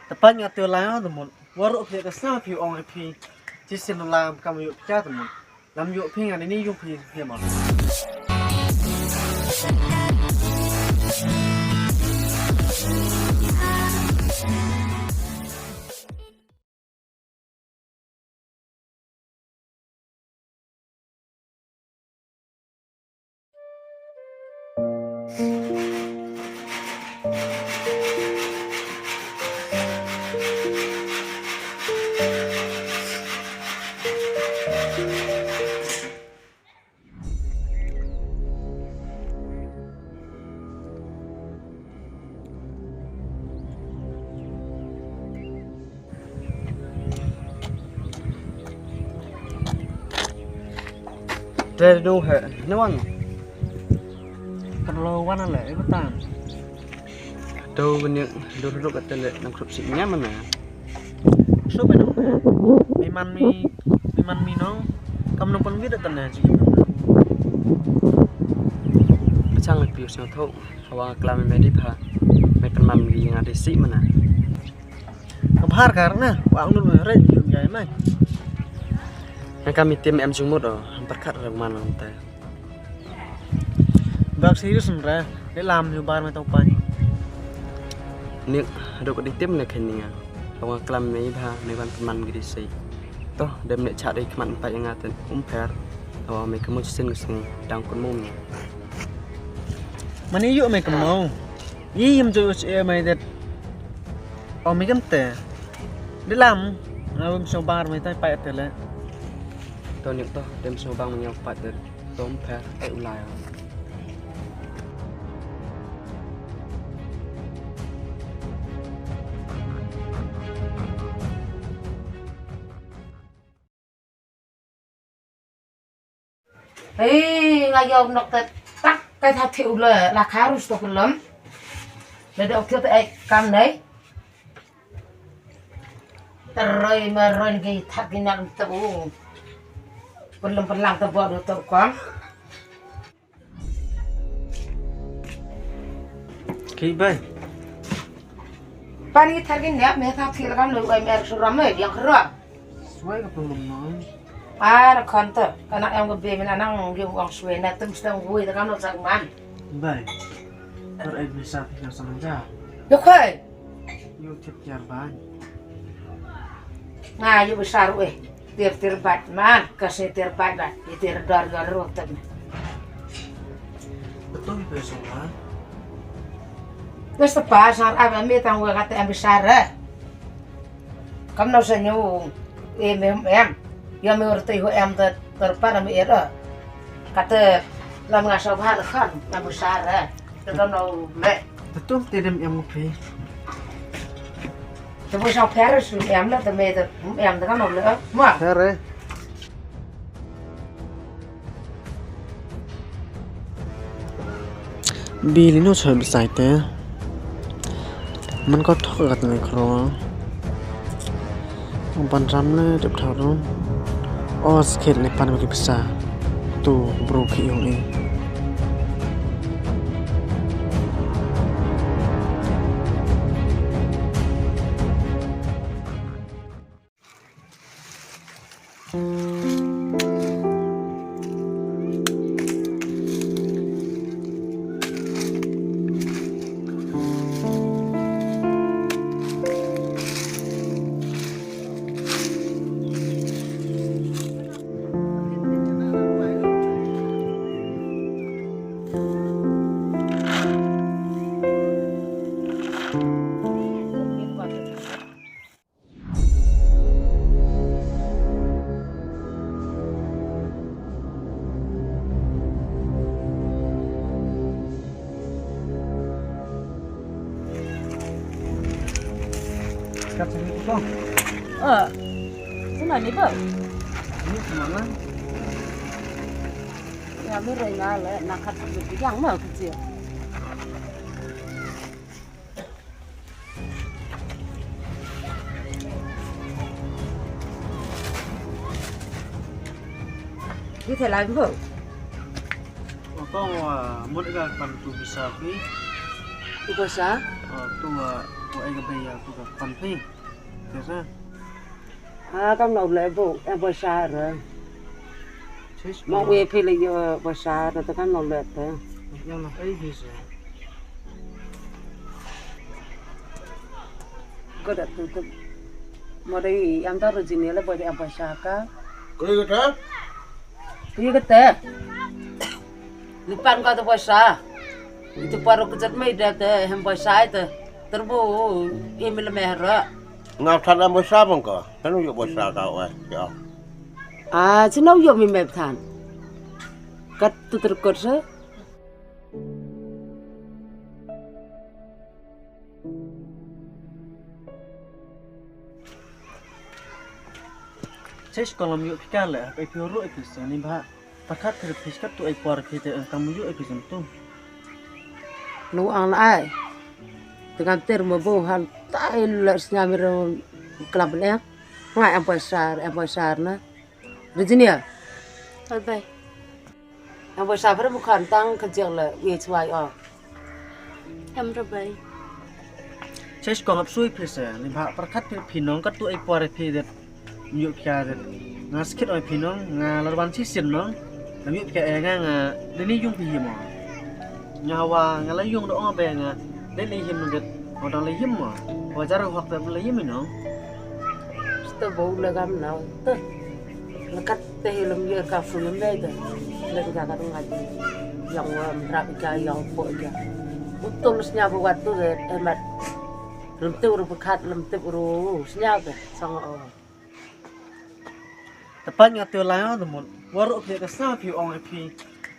tepat ngatur lah teman waruk pihak kesana pihak orang pihak jisin lam kamu yuk pihak teman lam yuk pihak ini yuk pihak mana Dari đâu hả? Nấu ăn keperluan lah, itu tan. Đâu bên những đồ cái tên là nằm sụp xịn nhá mà nè. Số bên đâu? Miman mi nó, cầm nông phân viết được tên này chị. Chẳng là biểu sao thâu, hoặc là mình đi phá, mình cần làm gì ngã để xị mà nè. Kebhar karena, bang lu ngeret juga ya mah. Yang kami tim em jumut oh, berkat dari mana nanti. Bác serius sebenarnya, để làm nhiều bài mà tao phải. Nếu đâu có đi tiếp này khi nào, ông làm mấy ba mấy bạn mình cái gì, toh đêm nay chả đi mình phải yang ngatin phải, mấy cái mối sinh sinh đang còn mông. Mana yuk mấy cái mông, yếm cho mấy cái, mấy cái tệ, để làm, ông số ba mấy tay phải tệ lại. Tôi những to đêm số băng nhau phải được tóm phải eo lại. Hei, ngayon nak tak kay hati ula la harus to kelam. Jadi okey tu kam nei. Teroy meron ki thak kinan tu. Perlang tu buat tu kan. Kì bay. Pani tharkin ya me thak thil kam lu ai mer suram me yang khra. Suai ke belum nói. Ah, kon tu. Kana em go be men anang yung wang suai na tum stang vui ta kam no sak man. Bay. Ter ai bisa tinggal sama aja. Yo khoi. Yo thiệt jar bay. Nah, yo besar we. Tir bat man, kasih tir bat lah. Tir dar rotan. Betul besok lah. Wes tepas sar aba me tang we kata em besar. Kam no senyu em. Ya me urti ho em terpar me era. Kata lam ngasau bahar kan, lam besar. Tekam no me. Betul tidak em ngopi. Tapi sao Paris em là tụi em tụi nó nữa mà Here. Bili nó chơi bị sai té. Mình có thua gặt này khó. Ông pan ram này chụp thảo đó. Skate này pan bagi besar. Tu bro ki yung ini. Kat sini kok. Sini ni ber. Ini kemana? Ya mere ngale nak kat yang mau kecil. Đi thể lại không? Kau mau mudah kan tu bisa pi. Itu sah? Tu của anh cái bây giờ của con phi thế ra cam nào lại bộ em bơi xa rồi mong về phi lại giờ bơi xa rồi tao cam nào lại thế nhưng mà ấy gì rồi có đặt từ mà đây em ta rồi gì nữa là bơi em bơi xa cả cái đó cái tệ lipan kau tu bơi xa itu baru kejar mai dah teh em bơi xa itu terbu email merah nào thật là bữa sao bằng cả cái nó bữa sao tao vậy hiểu chứ đâu dùng mình mẹp than cắt tu terkot sah chết còn làm nhiều cái lẽ cái phiếu rưỡi thì sẽ nên ba phát khát thì phí cắt tụi quả thì để cầm rưỡi thì dùng tung lu ang ai dengan termo bo hal tai lesnya miro kelab lek ngai em bơi xa na Virginia Bye. em bơi xa phải bukan tang kerja le we chuai Em rồi bye. chết còn làm suy thì sẽ nên ba phát khát thì phí nón cắt tụi quả thì để nhiều cái để ngã skit ở phí nón ngã là ban chỉ xin nón làm nhiều cái ngã đến đây dùng phí gì mà nhà hoa ngã lấy dùng đó bè ngã đến đây hiểm được họ đang lấy hiểm mà họ ra rồi hoặc là lấy hiểm mình nó tu bo le gam nào tu lekat teh lum ye ka fu lum dai tu le ka ka ngaji yang rapika yang po ja betul senya buat tu emat lum tu ru bekat lum tu ru senya tu sang tepat ngã tiêu lái tụi mình waru thì cái sao phiêu ông phi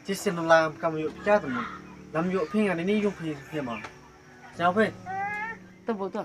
chỉ xin làm cầm dụng cha tụi mình làm dụng phi ngã đến đây dùng phi mà sao phi tu bo tu